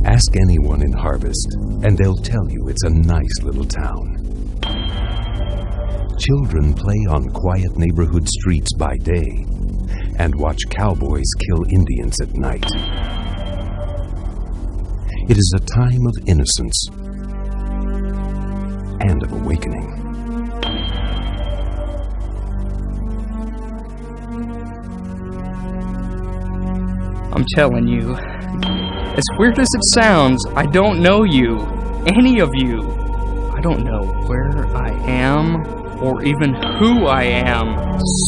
Ask anyone in Harvest, and they'll tell you it's a nice little town. Children play on quiet neighborhood streets by day and watch cowboys kill Indians at night. It is a time of innocence and of awakening. I'm telling you, as weird as it sounds, I don't know you. Any of you. I don't know where I am, or even who I am.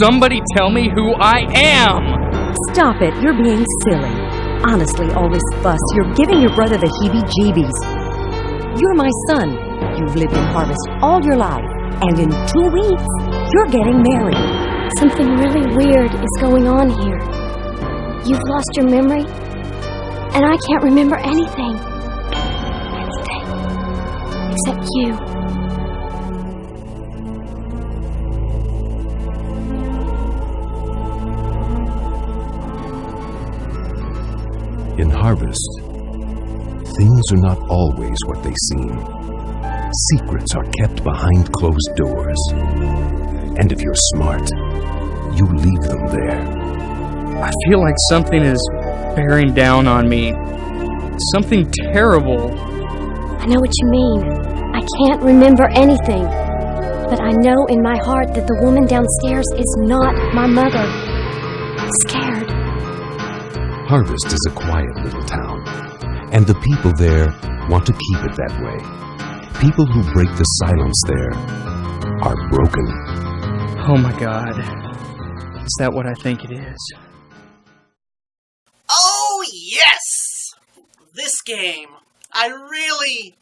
Somebody tell me who I am! Stop it, you're being silly. Honestly, all this fuss, you're giving your brother the heebie-jeebies. You're my son. You've lived in Harvest all your life, and in 2 weeks, you're getting married. Something really weird is going on here. You've lost your memory? And I can't remember anything. Anything. Except you. In Harvest, things are not always what they seem. Secrets are kept behind closed doors. And if you're smart, you leave them there. I feel like something is bearing down on me. Something terrible. I know what you mean. I can't remember anything. But I know in my heart that the woman downstairs is not my mother. I'm scared. Harvest is a quiet little town, and the people there want to keep it that way. People who break the silence there are broken. Oh my God. Is that what I think it is? Oh, yes! This game. I really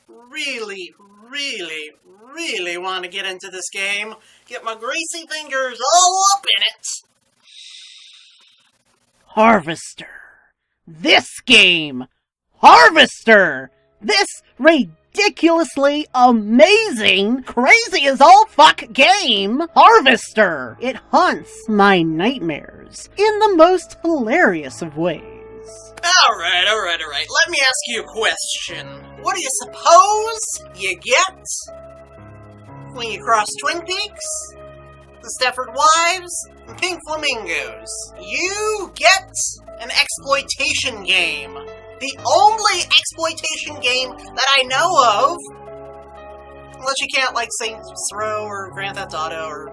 want to get into this game. Get my greasy fingers all up in it. Harvester. This game. Harvester. This ridiculously amazing, crazy as all fuck game, Harvester. It haunts my nightmares in the most hilarious of ways. Alright. Let me ask you a question. What do you suppose you get when you cross Twin Peaks, the Stepford Wives, and Pink Flamingos? You get an exploitation game. The only exploitation game that I know of, unless you count like Saints Row or Grand Theft Auto or...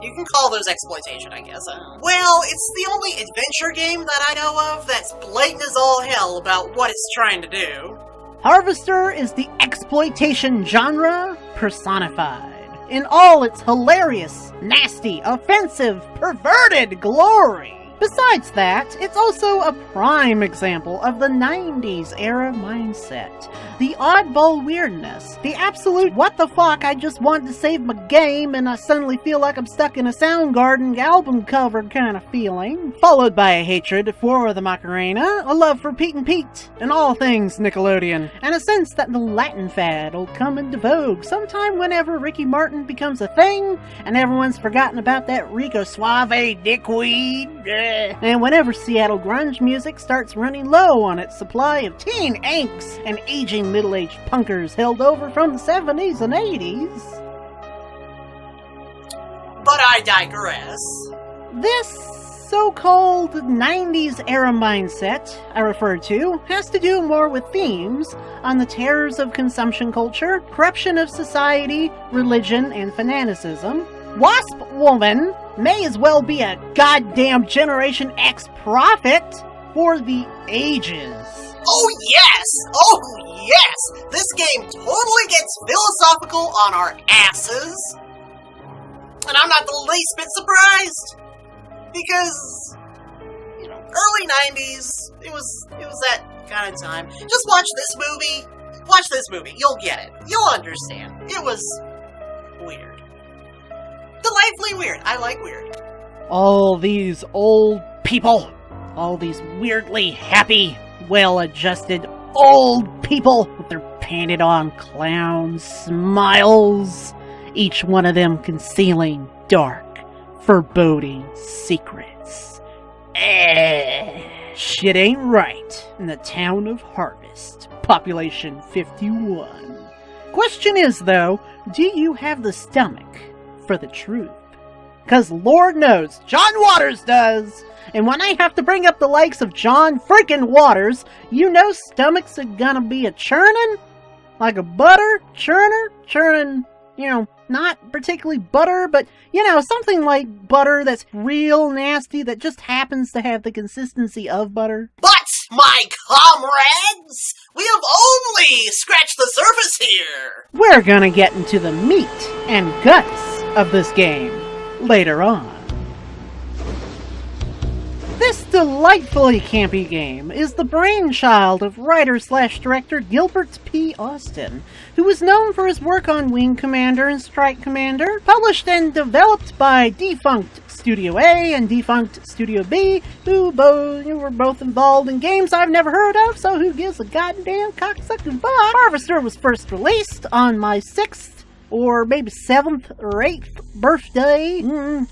you can call those exploitation, I guess. Well, it's the only adventure game that I know of that's blatant as all hell about what it's trying to do. Harvester is the exploitation genre personified in all its hilarious, nasty, offensive, perverted glory. Besides that, it's also a prime example of the 90s era mindset. The oddball weirdness. The absolute what the fuck, I just want to save my game and I suddenly feel like I'm stuck in a Soundgarden album cover kind of feeling. Followed by a hatred for the Macarena, a love for Pete and Pete, and all things Nickelodeon, and a sense that the Latin fad will come into vogue sometime whenever Ricky Martin becomes a thing and everyone's forgotten about that Rico Suave dickweed. And whenever Seattle grunge music starts running low on its supply of teen angst and aging middle-aged punkers held over from the 70s and 80s. But I digress. This so-called 90s era mindset I refer to has to do more with themes on the terrors of consumption culture, corruption of society, religion, and fanaticism. Wasp Woman may as well be a goddamn Generation X prophet for the ages. Oh yes! Oh yes! This game totally gets philosophical on our asses. And I'm not the least bit surprised. Because, you know, early 90s, it was that kind of time. Just watch this movie. Watch this movie. You'll get it. You'll understand. It was weird. Delightfully weird. I like weird. All these old people. All these weirdly happy, well-adjusted old people with their painted-on clown smiles. Each one of them concealing dark, foreboding secrets. Shit ain't right in the town of Harvest, population 51. Question is, though, do you have the stomach for the truth? 'Cause Lord knows, John Waters does! And when I have to bring up the likes of John freaking Waters, you know stomachs are gonna be a-churning? Like a butter churner? Churning, you know, not particularly butter, but, you know, something like butter that's real nasty that just happens to have the consistency of butter. But, my comrades, we have only scratched the surface here. We're gonna get into the meat and guts of this game later on. This delightfully campy game is the brainchild of writer-slash-director Gilbert P. Austin, who is known for his work on Wing Commander and Strike Commander, published and developed by defunct Studio A and defunct Studio B, who were both involved in games I've never heard of, so who gives a goddamn cocksucking fuck? Harvester was first released on my 6th, or maybe 7th or 8th birthday,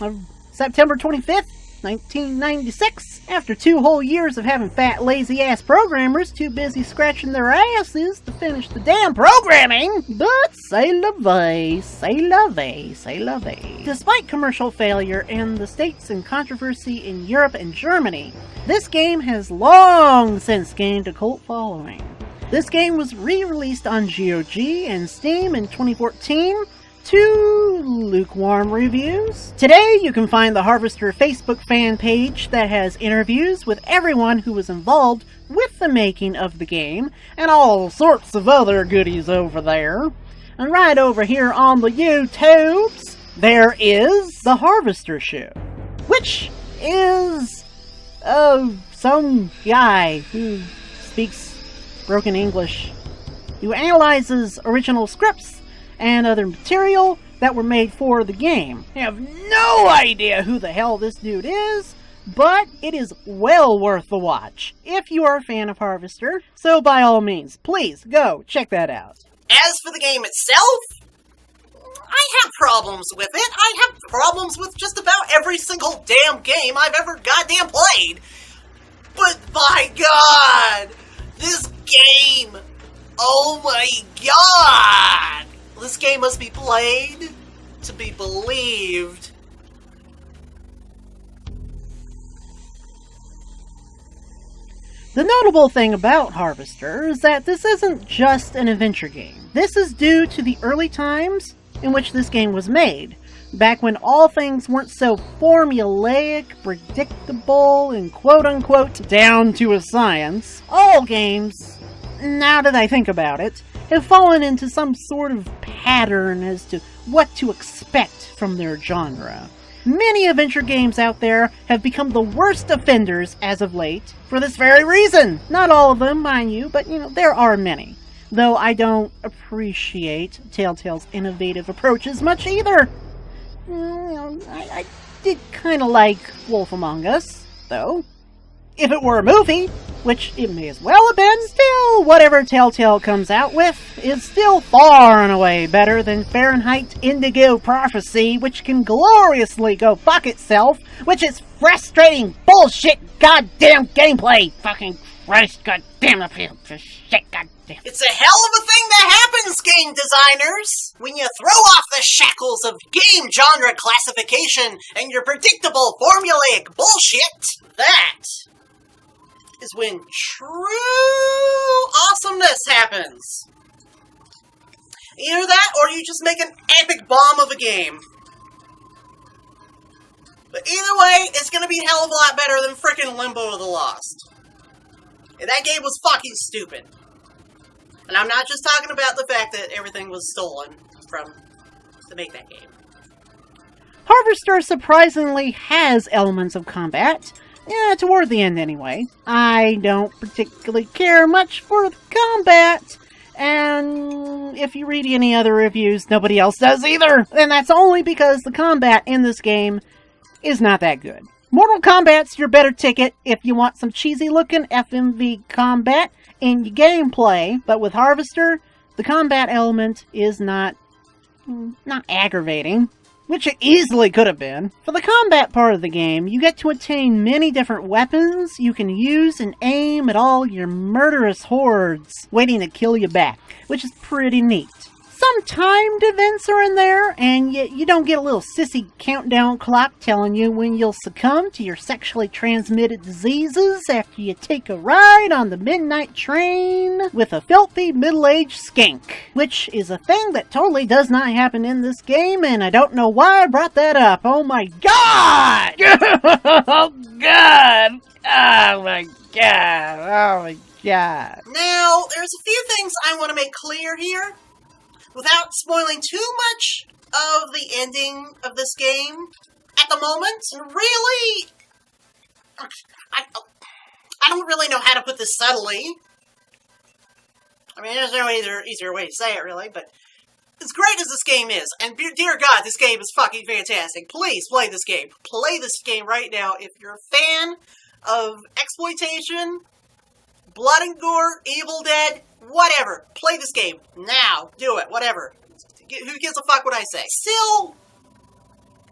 of September 25th. 1996. After 2 whole years of having fat, lazy-ass programmers too busy scratching their asses to finish the damn programming. But c'est la vie, c'est la vie, c'est la vie. Despite commercial failure and the states and controversy in Europe and Germany, this game has long since gained a cult following. This game was re-released on GOG and Steam in 2014, to lukewarm reviews. Today you can find the Harvester Facebook fan page that has interviews with everyone who was involved with the making of the game, and all sorts of other goodies over there. And right over here on the YouTubes, there is The Harvester Show, which is some guy who speaks broken English, who analyzes original scripts and other material that were made for the game. I have no idea who the hell this dude is, but it is well worth the watch if you are a fan of Harvester, so by all means, please go check that out. As for the game itself, I have problems with it. I have problems with just about every single damn game I've ever goddamn played. But by God, this game, oh my God! This game must be played to be believed. The notable thing about Harvester is that this isn't just an adventure game. This is due to the early times in which this game was made, back when all things weren't so formulaic, predictable, and quote-unquote down to a science. All games, now that I think about it, have fallen into some sort of pattern as to what to expect from their genre. Many adventure games out there have become the worst offenders as of late for this very reason. Not all of them, mind you, but there are many. Though I don't appreciate Telltale's innovative approaches much either. I did kind of like Wolf Among Us, though. If it were a movie, which it may as well have been. Still, whatever Telltale comes out with is still far and away better than Fahrenheit Indigo Prophecy, which can gloriously go fuck itself, which is frustrating bullshit goddamn gameplay. Fucking Christ, goddamn the piece of shit, goddamn. It's a hell of a thing that happens, game designers! When you throw off the shackles of game genre classification and your predictable formulaic bullshit, that is when true awesomeness happens. Either that, or you just make an epic bomb of a game. But either way, it's gonna be a hell of a lot better than frickin' Limbo the Lost. And that game was fucking stupid. And I'm not just talking about the fact that everything was stolen to make that game. Harvester surprisingly has elements of combat. Yeah, toward the end anyway. I don't particularly care much for the combat. And if you read any other reviews, nobody else does either. And that's only because the combat in this game is not that good. Mortal Kombat's your better ticket if you want some cheesy looking FMV combat in your gameplay, but with Harvester, the combat element is not aggravating, which it easily could have been. For the combat part of the game, you get to attain many different weapons you can use and aim at all your murderous hordes waiting to kill you back, which is pretty neat. Some timed events are in there, and you don't get a little sissy countdown clock telling you when you'll succumb to your sexually transmitted diseases after you take a ride on the midnight train with a filthy middle-aged skank, which is a thing that totally does not happen in this game, and I don't know why I brought that up. Oh my god! Oh god! Oh my god! Oh my god! Now, there's a few things I want to make clear here, without spoiling too much of the ending of this game at the moment. Really, I don't really know how to put this subtly. I mean, there's no easier way to say it, really, but as great as this game is, and dear God, this game is fucking fantastic. Please play this game. Play this game right now if you're a fan of exploitation, blood and gore, Evil Dead, whatever. Play this game. Now. Do it. Whatever. Who gives a fuck what I say? Still,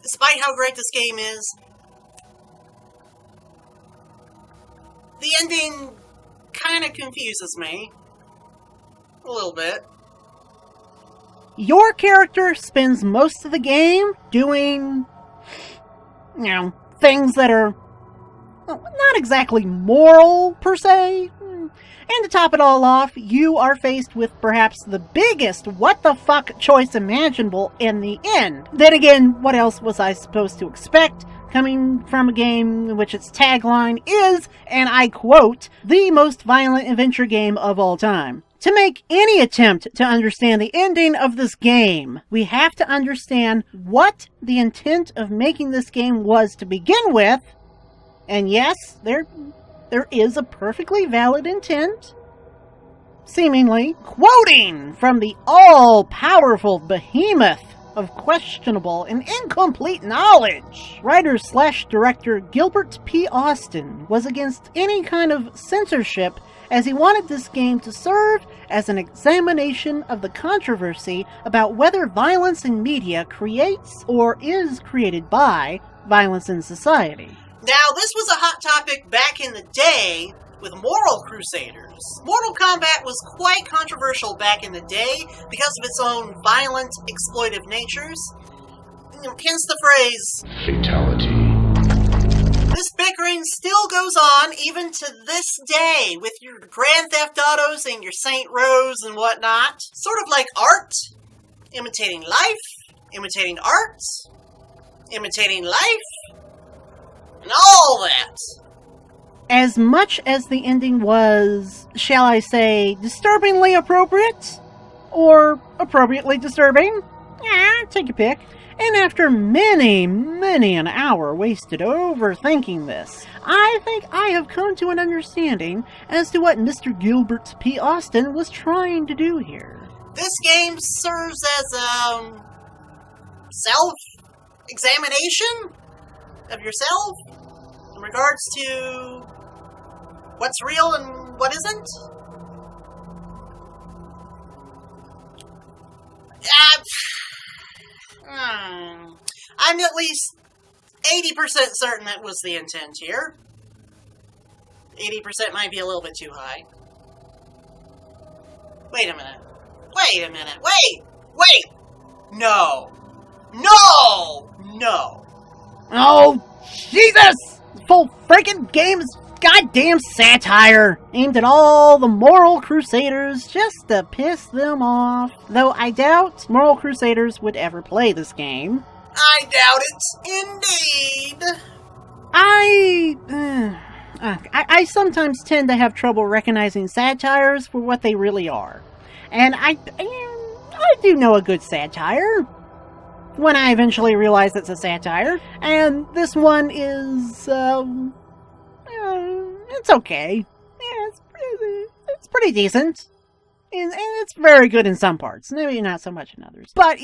despite how great this game is, the ending kind of confuses me. A little bit. Your character spends most of the game doing, things that are not exactly moral, per se. And to top it all off, you are faced with perhaps the biggest what-the-fuck choice imaginable in the end. Then again, what else was I supposed to expect, coming from a game in which its tagline is, and I quote, the most violent adventure game of all time. To make any attempt to understand the ending of this game, we have to understand what the intent of making this game was to begin with. And yes, there is a perfectly valid intent, seemingly, quoting from the all-powerful behemoth of questionable and incomplete knowledge. Writer/director Gilbert P. Austin was against any kind of censorship, as he wanted this game to serve as an examination of the controversy about whether violence in media creates or is created by violence in society. Now, this was a hot topic back in the day with Moral Crusaders. Mortal Kombat was quite controversial back in the day because of its own violent, exploitive natures. Hence the phrase, Fatality. This bickering still goes on even to this day with your Grand Theft Autos and your Saint Rose and whatnot. Sort of like art, imitating life, imitating art, imitating life, and all that. As much as the ending was, shall I say, disturbingly appropriate, or appropriately disturbing, take your pick. And after many an hour wasted overthinking this, I think I have come to an understanding as to what Mr. Gilbert P. Austin was trying to do here. This game serves as a self-examination of yourself in regards to what's real and what isn't? I'm at least 80% certain that was the intent here. 80% might be a little bit too high. Wait a minute. Wait a minute. Wait! No! Oh, Jesus! Full freaking game's goddamn satire, aimed at all the moral crusaders just to piss them off. Though I doubt moral crusaders would ever play this game. I doubt it, indeed. I sometimes tend to have trouble recognizing satires for what they really are. And I do know a good satire when I eventually realize it's a satire. And this one is, it's okay. Yeah, it's pretty decent. And it's very good in some parts. Maybe not so much in others. But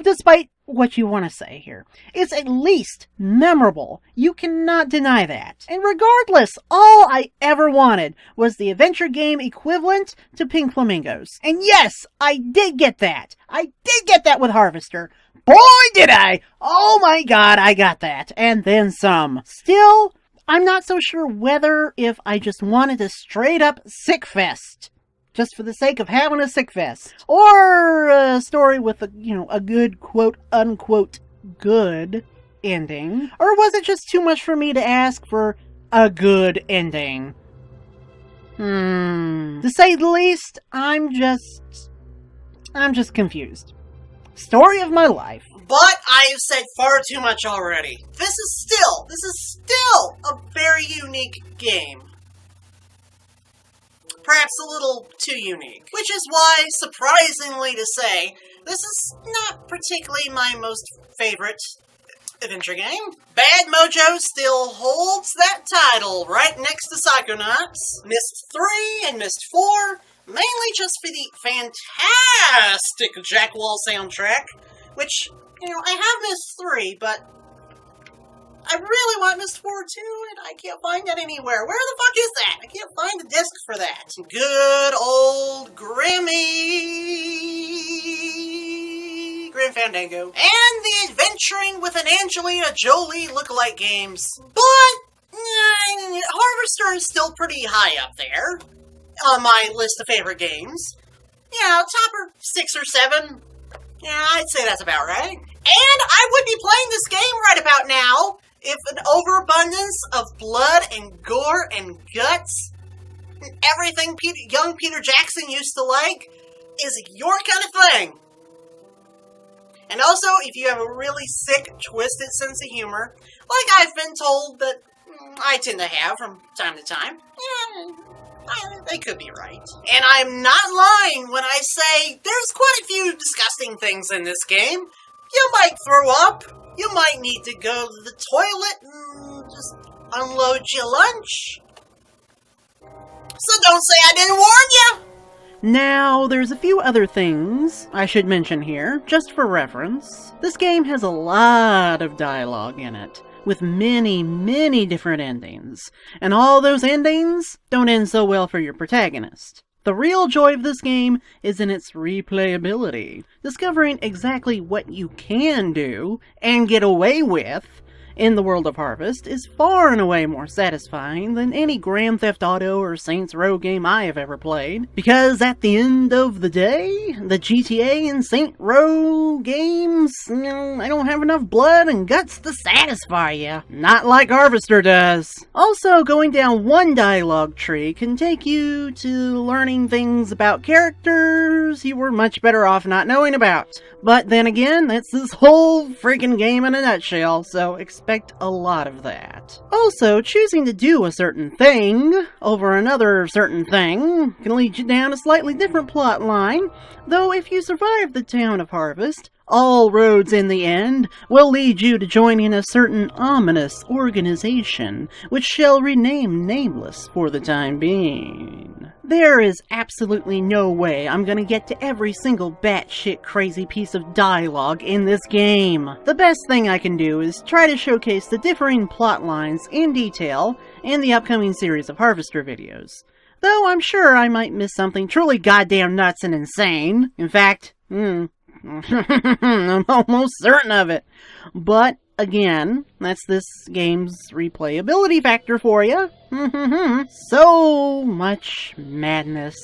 despite what you want to say here, it's at least memorable. You cannot deny that. And regardless, all I ever wanted was the adventure game equivalent to Pink Flamingos. And yes, I did get that. I did get that with Harvester. Boy, did I! Oh my god, I got that. And then some. Still, I'm not so sure whether if I just wanted a straight up sick fest. Just for the sake of having a sick fest. Or a story with a good quote-unquote good ending. Or was it just too much for me to ask for a good ending? To say the least, I'm just confused. Story of my life. But I've said far too much already. This is still a very unique game. Perhaps a little too unique. Which is why, surprisingly to say, this is not particularly my most favorite adventure game. Bad Mojo still holds that title right next to Psychonauts, Myst 3 and Myst 4, mainly just for the fantastic Jack Wall soundtrack, which, I have Myst 3, but I really want Myst 4 too, and I can't find that anywhere. Where the fuck is that? I can't find the disc for that. Good old Grim Fandango. And the Adventuring with an Angelina Jolie lookalike games. But, Harvester is still pretty high up there on my list of favorite games. Top 6 or 7. Yeah, I'd say that's about right. And I would be playing this game right about now if an overabundance of blood and gore and guts and everything young Peter Jackson used to like is your kind of thing. And also, if you have a really sick, twisted sense of humor, like I've been told that I tend to have from time to time, they could be right. And I'm not lying when I say there's quite a few disgusting things in this game. You might throw up. You might need to go to the toilet and just unload your lunch. So don't say I didn't warn you! Now, there's a few other things I should mention here, just for reference. This game has a lot of dialogue in it, with many, many different endings. And all those endings don't end so well for your protagonist. The real joy of this game is in its replayability. Discovering exactly what you can do and get away with in the world of Harvest is far and away more satisfying than any Grand Theft Auto or Saints Row game I have ever played. Because at the end of the day, the GTA and Saints Row games, I don't have enough blood and guts to satisfy you. Not like Harvester does. Also, going down one dialogue tree can take you to learning things about characters you were much better off not knowing about. But then again, that's this whole freaking game in a nutshell, so expect a lot of that. Also, choosing to do a certain thing over another certain thing can lead you down a slightly different plot line, though if you survive the town of Harvest, all roads in the end will lead you to joining a certain ominous organization, which shall rename nameless for the time being. There is absolutely no way I'm gonna get to every single batshit crazy piece of dialogue in this game. The best thing I can do is try to showcase the differing plot lines in detail in the upcoming series of Harvester videos. Though I'm sure I might miss something truly goddamn nuts and insane. In fact, I'm almost certain of it. But, again, that's this game's replayability factor for you. So much madness.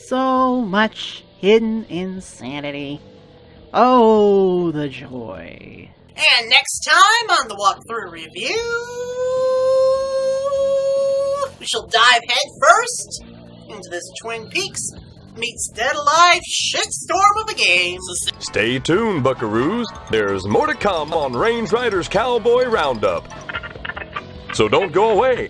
So much hidden insanity. Oh, the joy. And next time on the walkthrough review, we shall dive headfirst into this Twin Peaks meets Dead Alive shitstorm of a game. Stay tuned, buckaroos. There's more to come on Range Riders Cowboy Roundup. So don't go away.